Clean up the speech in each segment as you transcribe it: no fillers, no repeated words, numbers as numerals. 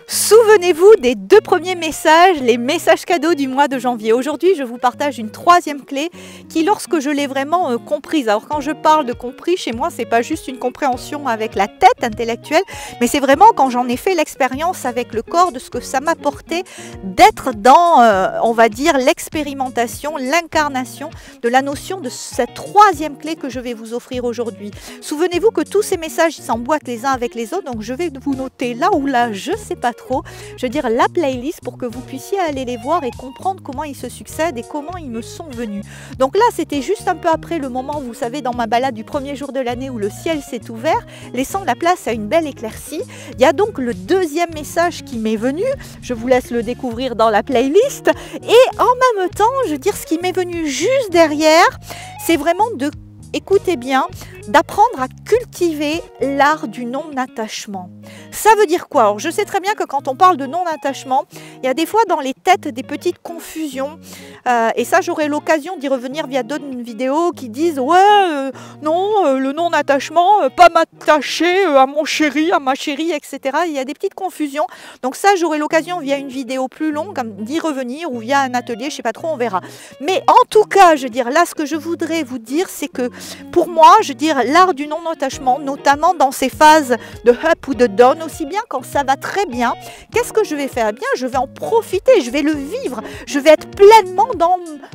Souvenez-vous des 2 premiers messages, les messages cadeaux du mois de janvier. Aujourd'hui, je vous partage une 3e clé qui, lorsque je l'ai vraiment comprise, alors quand je parle de compris, chez moi, c'est pas juste une compréhension avec la tête intellectuelle, mais c'est vraiment quand j'en ai fait l'expérience avec le corps de ce que ça m'apportait d'être dans, on va dire, l'expérimentation, l'incarnation de la notion de cette 3e clé que je vais vous offrir aujourd'hui. Souvenez-vous que tous ces messages s'emboîtent les uns avec les autres, donc je vais vous noter là ou là, je sais pas trop, je veux dire la playlist pour que vous puissiez aller les voir et comprendre comment ils se succèdent et comment ils me sont venus. Donc là, c'était juste un peu après le moment, vous savez, dans ma balade du premier jour de l'année où le ciel s'est ouvert, laissant la place à une belle éclaircie. Il y a donc le 2e message qui m'est venu, je vous laisse le découvrir dans la playlist, et en même temps, je veux dire, ce qui m'est venu juste derrière, c'est vraiment de, écoutez bien, d'apprendre à cultiver l'art du non-attachement. Ça veut dire quoi? Alors, je sais très bien que quand on parle de non-attachement, il y a des fois dans les têtes des petites confusions. Et ça, j'aurai l'occasion d'y revenir via d'autres vidéos qui disent « Ouais, non, le non-attachement, pas m'attacher à mon chéri, à ma chérie, etc. » Il y a des petites confusions. Donc ça, j'aurai l'occasion via une vidéo plus longue d'y revenir ou via un atelier, je ne sais pas trop, on verra. Mais en tout cas, je veux dire, là, ce que je voudrais vous dire, c'est que pour moi, je veux dire, l'art du non-attachement, notamment dans ces phases de up ou de down, aussi bien quand ça va très bien, qu'est-ce que je vais faire? Eh bien, je vais en profiter, je vais le vivre, je vais être pleinement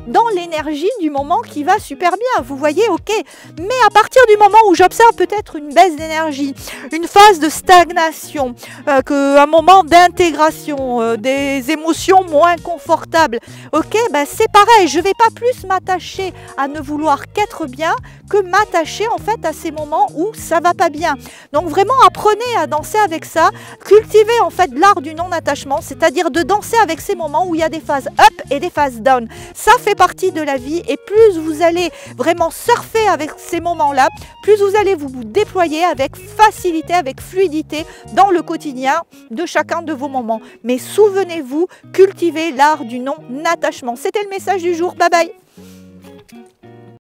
dans l'énergie du moment qui va super bien, vous voyez, ok. Mais à partir du moment où j'observe peut-être une baisse d'énergie, une phase de stagnation, un moment d'intégration, des émotions moins confortables, ok, ben c'est pareil, je ne vais pas plus m'attacher à ne vouloir qu'être bien que m'attacher en fait à ces moments où ça va pas bien. Donc vraiment apprenez à danser avec ça, cultivez en fait l'art du non-attachement, c'est-à-dire de danser avec ces moments où il y a des phases up et des phases down. Ça fait partie de la vie et plus vous allez vraiment surfer avec ces moments-là, plus vous allez vous déployer avec facilité, avec fluidité dans le quotidien de chacun de vos moments. Mais souvenez-vous, cultivez l'art du non-attachement. C'était le message du jour, bye bye.